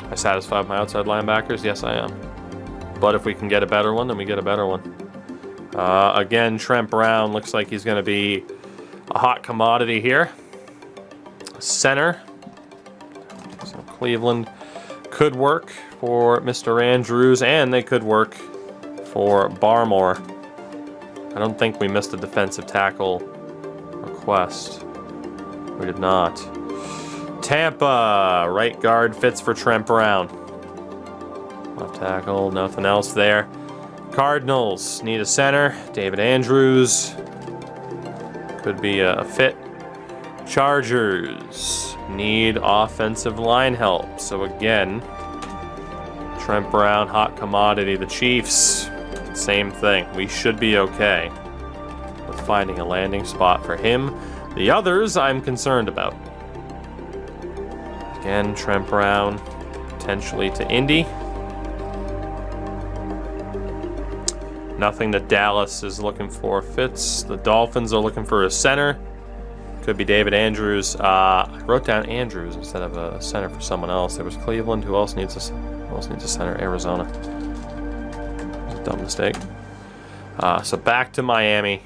I satisfied with my outside linebackers? Yes, I am. But if we can get a better one, then we get a better one. Again, Trent Brown looks like he's going to be a hot commodity here. Center. So Cleveland could work for Mr. Andrews, and they could work for Barmore. I don't think we missed a defensive tackle request. We did not. Tampa, right guard fits for Trent Brown. Left tackle, nothing else there. Cardinals need a center. David Andrews could be a fit. Chargers need offensive line help. So again, Trent Brown, hot commodity. The Chiefs, same thing. We should be okay with finding a landing spot for him. The others I'm concerned about. Again, Trent Brown potentially to Indy. Nothing that Dallas is looking for fits. The Dolphins are looking for a center. Could be David Andrews. I wrote down Andrews instead of a center for someone else. There was Cleveland. Who else needs a center? Arizona. Dumb mistake. So back to Miami.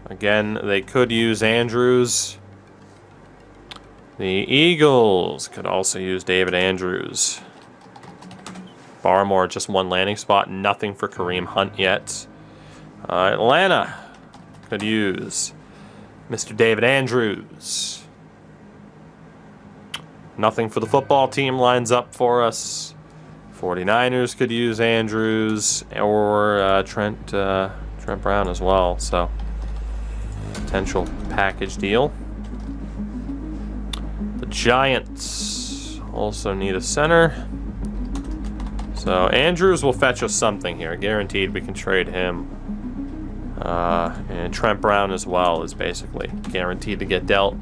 Again, they could use Andrews. The Eagles could also use David Andrews. Barmore, just one landing spot. Nothing for Kareem Hunt yet. Atlanta could use Mr. David Andrews. Nothing for the football team lines up for us. 49ers could use Andrews or Trent Brown as well. So, potential package deal. The Giants also need a center. So, Andrews will fetch us something here. Guaranteed we can trade him. And Trent Brown as well is basically guaranteed to get dealt.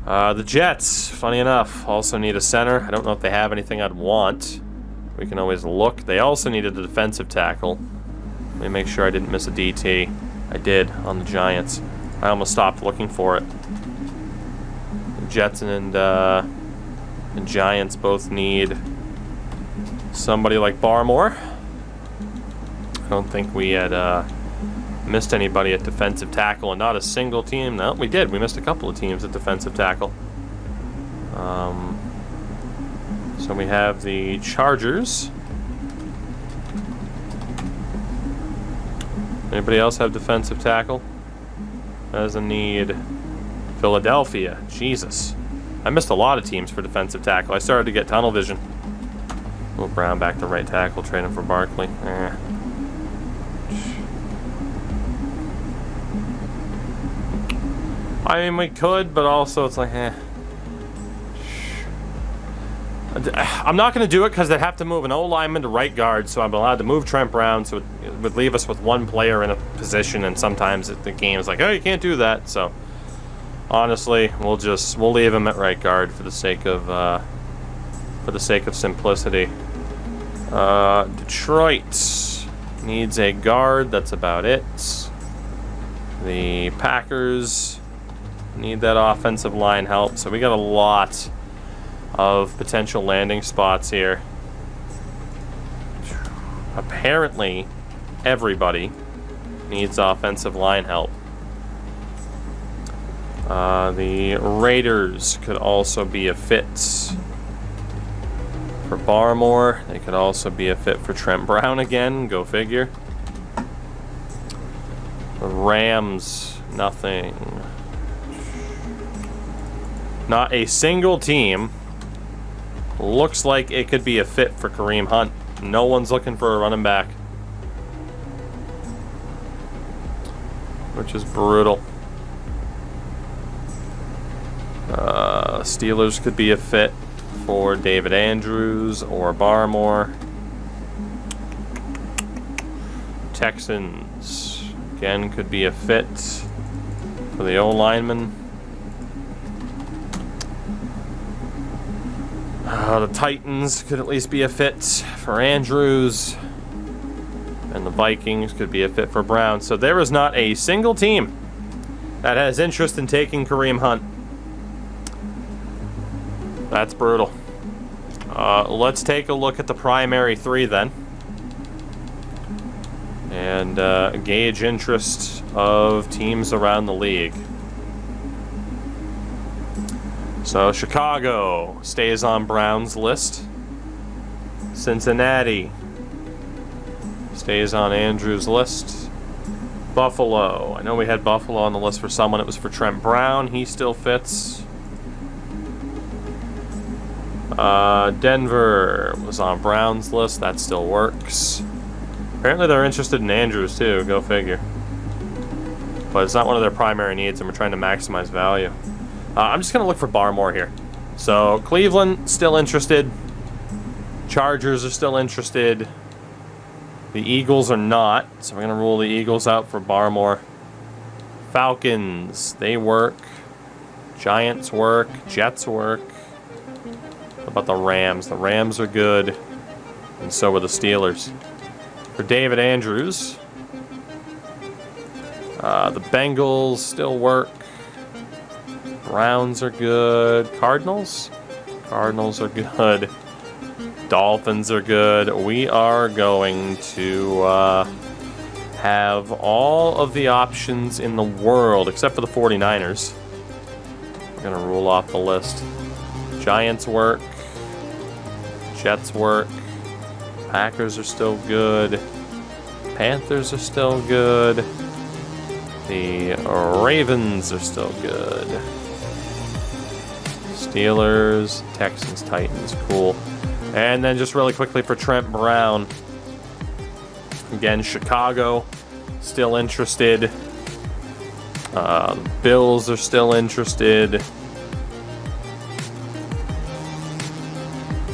The Jets, funny enough, also need a center. I don't know if they have anything I'd want. We can always look. They also needed a defensive tackle. Let me make sure I didn't miss a DT. I did on the Giants. I almost stopped looking for it. The Jets and the Giants both need somebody like Barmore. I don't think we had missed anybody at defensive tackle, and not a single team. No, we did. We missed a couple of teams at defensive tackle. So we have the Chargers. Anybody else have defensive tackle? As a need. Philadelphia. Jesus. I missed a lot of teams for defensive tackle. I started to get tunnel vision. Move Brown back to right tackle, trade him for Barkley. I mean, we could, but also it's like, I'm not going to do it because they'd have to move an O-lineman to right guard, so I'm allowed to move Trent Brown, so it would leave us with one player in a position, and sometimes the game is like, oh, you can't do that. So honestly, we'll leave him at right guard for the sake of simplicity. Detroit needs a guard. That's about it. The Packers need that offensive line help, so we got a lot of potential landing spots here. Apparently, everybody needs offensive line help. The Raiders could also be a fit for Barmore. They could also be a fit for Trent Brown again. Go figure. The Rams, nothing. Not a single team looks like it could be a fit for Kareem Hunt. No one's looking for a running back, which is brutal. Steelers could be a fit for David Andrews or Barmore. Texans, again, could be a fit for the O-lineman. The Titans could at least be a fit for Andrews. And the Vikings could be a fit for Brown. So there is not a single team that has interest in taking Kareem Hunt. That's brutal. Let's take a look at the primary three then. And gauge interest of teams around the league. So Chicago stays on Brown's list. Cincinnati stays on Andrews' list. Buffalo. I know we had Buffalo on the list for someone. It was for Trent Brown. He still fits. Denver was on Brown's list. That still works. Apparently they're interested in Andrews too. Go figure. But it's not one of their primary needs, and we're trying to maximize value. I'm just going to look for Barmore here. So, Cleveland, still interested. Chargers are still interested. The Eagles are not, so we're going to rule the Eagles out for Barmore. Falcons, they work. Giants work. Jets work. What about the Rams? The Rams are good, and so are the Steelers. For David Andrews, the Bengals still work. Browns are good. Cardinals? Cardinals are good. Dolphins are good. We are going to have all of the options in the world, except for the 49ers. We're going to rule off the list. Giants work. Jets work. Packers are still good. Panthers are still good. The Ravens are still good. Steelers, Texans, Titans, cool. And then just really quickly for Trent Brown. Again, Chicago, still interested. Bills are still interested.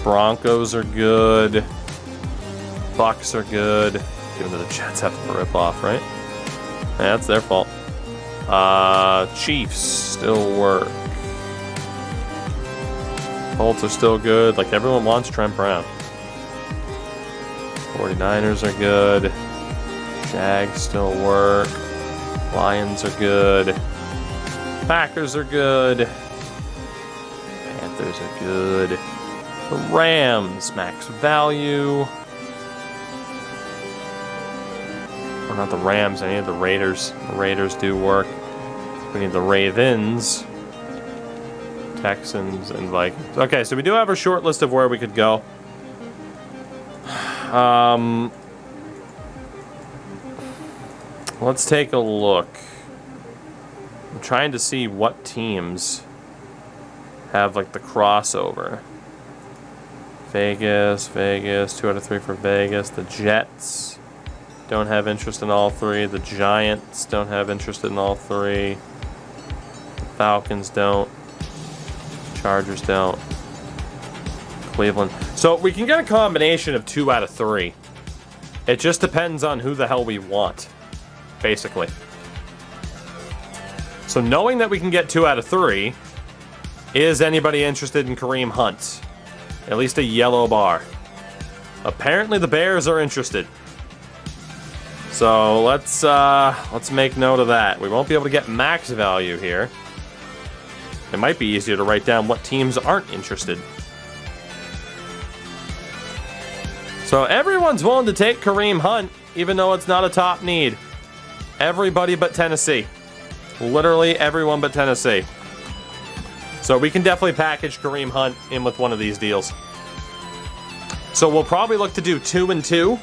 Broncos are good. Bucks are good. Even though the Jets have to rip off, right? Yeah, that's their fault. Chiefs still work. Colts are still good. Like, everyone wants Trent Brown. 49ers are good. Jags still work. Lions are good. Packers are good. Panthers are good. The Rams, max value. Or not the Rams, I need the Raiders. The Raiders do work. We need the Ravens. Texans and Vikings. Okay, so we do have a short list of where we could go. Let's take a look. I'm trying to see what teams have like the crossover. Vegas, 2 out of 3 for Vegas. The Jets don't have interest in all 3. The Giants don't have interest in all 3. The Falcons don't. Chargers don't. Cleveland. So we can get a combination of 2 out of 3. It just depends on who the hell we want, basically. So knowing that we can get 2 out of 3, is anybody interested in Kareem Hunt? At least a yellow bar. Apparently the Bears are interested. So let's make note of that. We won't be able to get max value here. It might be easier to write down what teams aren't interested. So everyone's willing to take Kareem Hunt, even though it's not a top need. Everybody but Tennessee. Literally everyone but Tennessee. So we can definitely package Kareem Hunt in with one of these deals. So we'll probably look to do 2 and 2.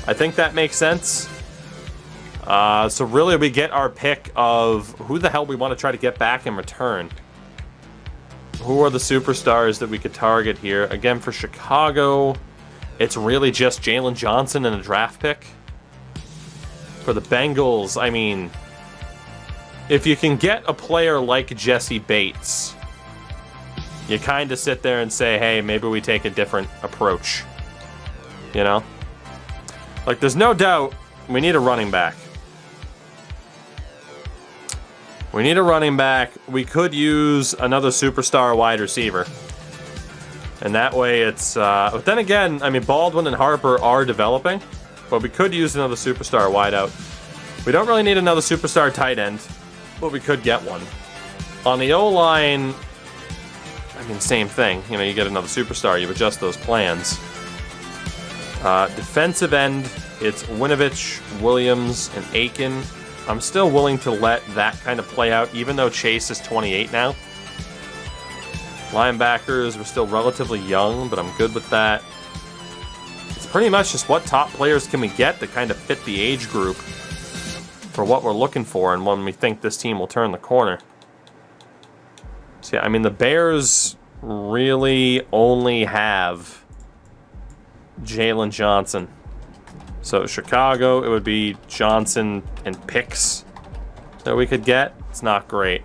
I think that makes sense. So really we get our pick of who the hell we want to try to get back in return. Who are the superstars that we could target here? Again, for Chicago, it's really just Jalen Johnson and a draft pick. For the Bengals, I mean, if you can get a player like Jesse Bates, you kind of sit there and say, hey, maybe we take a different approach. You know? Like, there's no doubt we need a running back. We need a running back. We could use another superstar wide receiver. And that way it's... but then again, I mean, Baldwin and Harper are developing. But we could use another superstar wideout. We don't really need another superstar tight end. But we could get one. On the O-line, I mean, same thing. You know, you get another superstar. You adjust those plans. Defensive end, it's Winovich, Williams, and Aiken. I'm still willing to let that kind of play out, even though Chase is 28 now. Linebackers, we're still relatively young, but I'm good with that. It's pretty much just what top players can we get that kind of fit the age group for what we're looking for and when we think this team will turn the corner. So, yeah, I mean, the Bears really only have Jalen Johnson. So Chicago, it would be Johnson and picks that we could get. It's not great.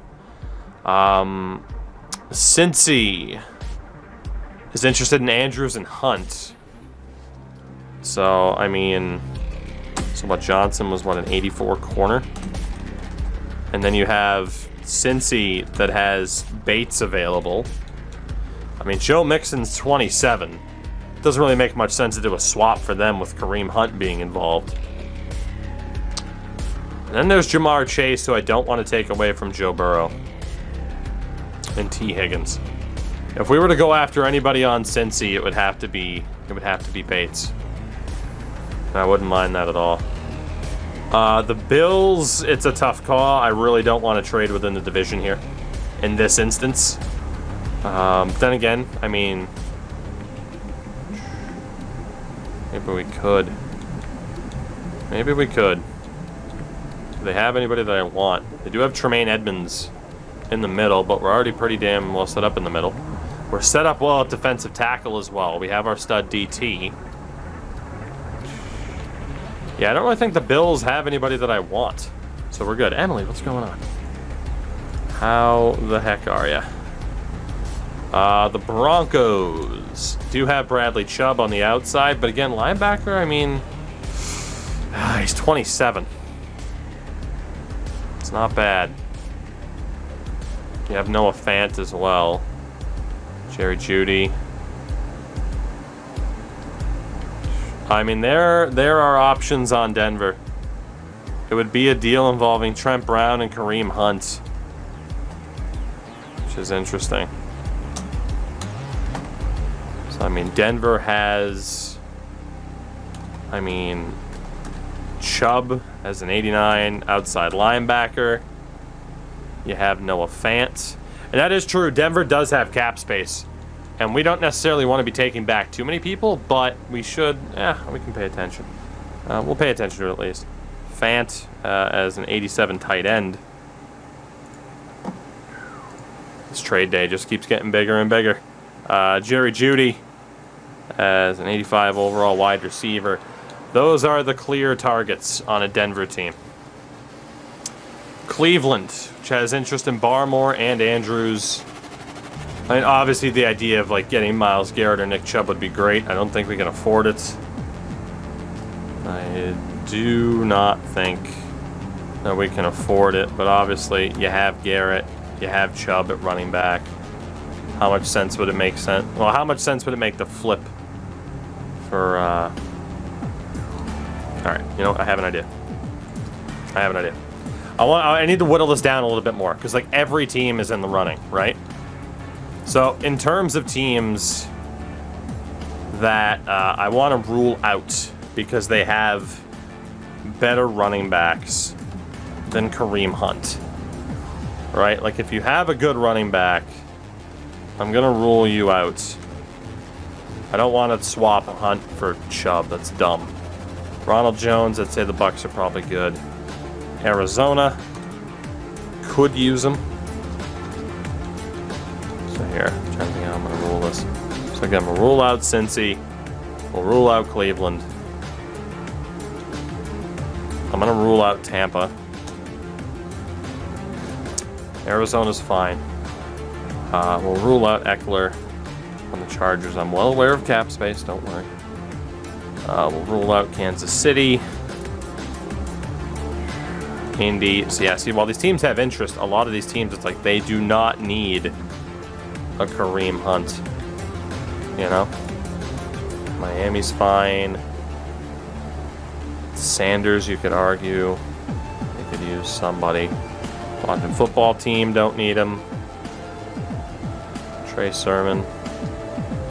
Cincy is interested in Andrews and Hunt. So, I mean, so what, Johnson was, what, an 84 corner? And then you have Cincy that has Bates available. I mean, Joe Mixon's 27. Doesn't really make much sense to do a swap for them with Kareem Hunt being involved. And then there's Jamar Chase, who I don't want to take away from Joe Burrow. And T. Higgins. If we were to go after anybody on Cincy, it would have to be Bates. And I wouldn't mind that at all. The Bills, it's a tough call. I really don't want to trade within the division here in this instance. Then again, I mean, maybe we could. Maybe we could. Do they have anybody that I want? They do have Tremaine Edmonds in the middle, but we're already pretty damn well set up in the middle. We're set up well at defensive tackle as well. We have our stud DT. Yeah, I don't really think the Bills have anybody that I want. So we're good. Emily, what's going on? How the heck are ya? The Broncos do have Bradley Chubb on the outside, but again, linebacker, I mean, he's 27. It's not bad. You have Noah Fant as well. Jerry Jeudy. I mean, there are options on Denver. It would be a deal involving Trent Brown and Kareem Hunt, which is interesting. So, I mean, Denver has, I mean, Chubb as an 89 outside linebacker. You have Noah Fant. And that is true. Denver does have cap space. And we don't necessarily want to be taking back too many people, but we should, we can pay attention. We'll pay attention to it at least. Fant as an 87 tight end. This trade day just keeps getting bigger and bigger. Jerry Jeudy as an 85 overall wide receiver. Those are the clear targets on a Denver team. Cleveland, which has interest in Barmore and Andrews. I mean, obviously the idea of like getting Myles Garrett or Nick Chubb would be great. I don't think we can afford it. I do not think that we can afford it, but obviously you have Garrett, you have Chubb at running back. How much sense would it make Well, how much sense would it make to flip for, all right, you know what? I have an idea. I need to whittle this down a little bit more, because like every team is in the running, right? So in terms of teams that I want to rule out because they have better running backs than Kareem Hunt, right? Like if you have a good running back, I'm going to rule you out. I don't want to swap Hunt for Chubb. That's dumb. Ronald Jones, I'd say the Bucs are probably good. Arizona could use him. So here, I'm trying to think how I'm going to rule this. So again, we'll rule out Cincy. We'll rule out Cleveland. I'm going to rule out Tampa. Arizona's fine. We'll rule out Eckler on the Chargers. I'm well aware of cap space, don't worry. We'll rule out Kansas City. Indy. So yeah, see, while these teams have interest, a lot of these teams, it's like they do not need a Kareem Hunt. You know? Miami's fine. Sanders, you could argue. They could use somebody. Washington football team, don't need him. Trey Sermon.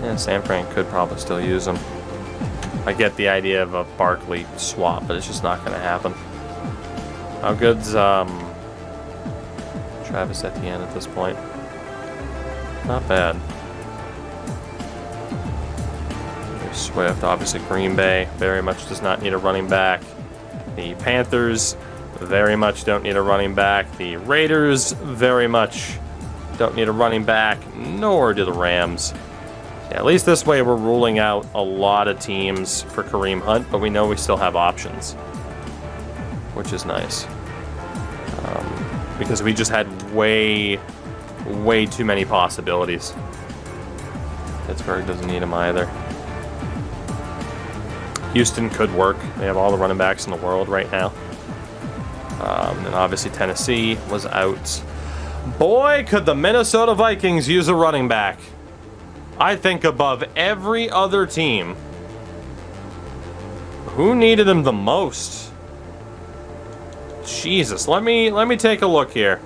Yeah, San Fran could probably still use him. I get the idea of a Barkley swap, but it's just not going to happen. How good's Travis Etienne at this point? Not bad. Swift, obviously Green Bay, very much does not need a running back. The Panthers, very much don't need a running back. The Raiders, very much don't need a running back, nor do the Rams. Yeah, at least this way we're ruling out a lot of teams for Kareem Hunt, but we know we still have options, which is nice. Because we just had way too many possibilities. Pittsburgh doesn't need him either. Houston could work. They have all the running backs in the world right now. And obviously Tennessee was out. Boy, could the Minnesota Vikings use a running back. I think above every other team. Who needed him the most? Jesus, let me take a look here.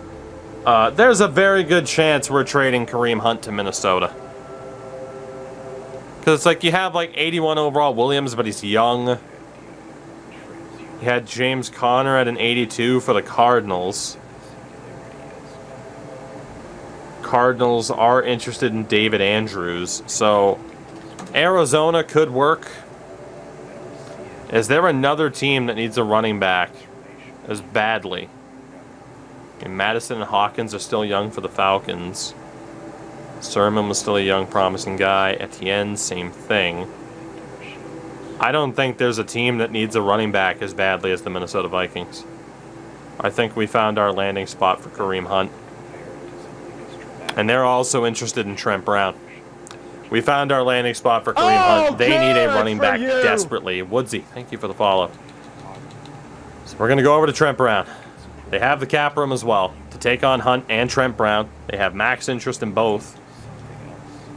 There's a very good chance we're trading Kareem Hunt to Minnesota. Because it's like you have like 81 overall Williams, but he's young. You had James Conner at an 82 for the Cardinals. Cardinals are interested in David Andrews, so Arizona could work. Is there another team that needs a running back as badly? And Madison and Hawkins are still young for the Falcons. Sermon was still a young, promising guy. Etienne, same thing. I don't think there's a team that needs a running back as badly as the Minnesota Vikings. I think we found our landing spot for Kareem Hunt. And they're also interested in Trent Brown. We found our landing spot for Kareem Hunt. They need a running back desperately. Woodsy, thank you for the follow. So we're going to go over to Trent Brown. They have the cap room as well to take on Hunt and Trent Brown. They have max interest in both.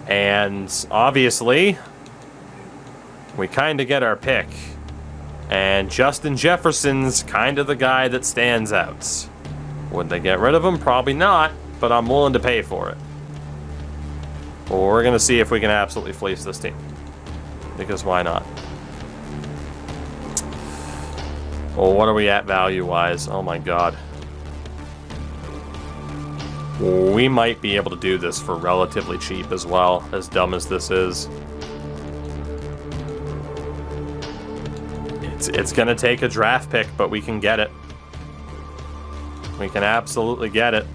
And obviously, we kind of get our pick. And Justin Jefferson's kind of the guy that stands out. Would they get rid of him? Probably not, but I'm willing to pay for it. Well, we're going to see if we can absolutely fleece this team. Because why not? Well, what are we at value-wise? Oh my god. We might be able to do this for relatively cheap as well, as dumb as this is. It's going to take a draft pick, but we can get it. We can absolutely get it.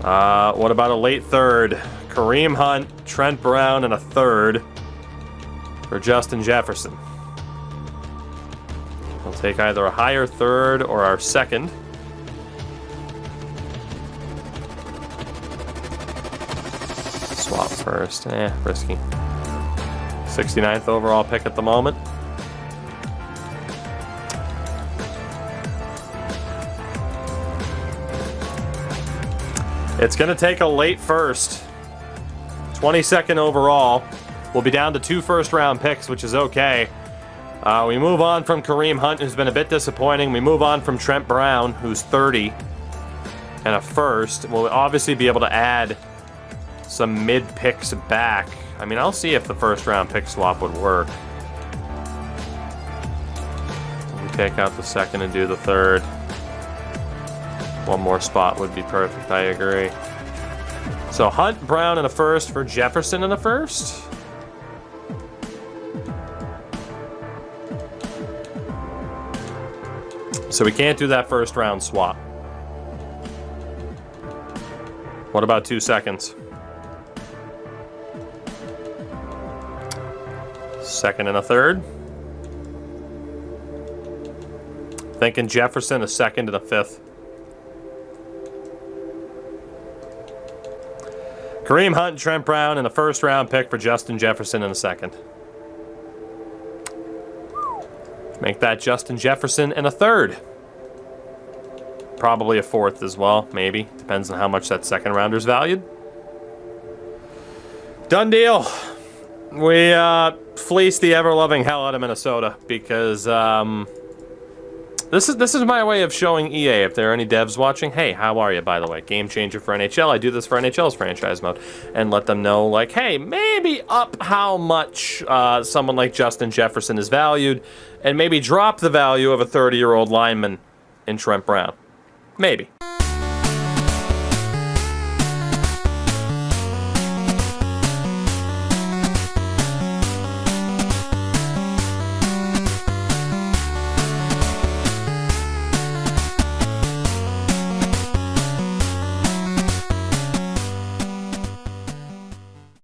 What about a late third? Kareem Hunt, Trent Brown, and a third for Justin Jefferson. We'll take either a higher third or our second. Swap first. Risky. 69th overall pick at the moment. It's going to take a late first. 22nd overall. We'll be down to 2 first-round picks, which is okay. We move on from Kareem Hunt, who's been a bit disappointing. We move on from Trent Brown, who's 30, and a first. We'll obviously be able to add some mid-picks back. I mean, I'll see if the first-round pick swap would work. We take out the second and do the third. One more spot would be perfect, I agree. So Hunt, Brown, and a first for Jefferson and a first. So we can't do that first round swap. What about 2 seconds? Second and a third. Thinking Jefferson, a second and a fifth. Kareem Hunt, Trent Brown, and a first-round pick for Justin Jefferson in a second. Make that Justin Jefferson and a third. Probably a fourth as well, maybe. Depends on how much that second rounder's valued. Done deal. We fleeced the ever-loving hell out of Minnesota because This is my way of showing EA, if there are any devs watching, hey, how are you, by the way? Game changer for NHL. I do this for NHL's franchise mode. And let them know, like, hey, maybe up how much someone like Justin Jefferson is valued, and maybe drop the value of a 30-year-old lineman in Trent Brown. Maybe.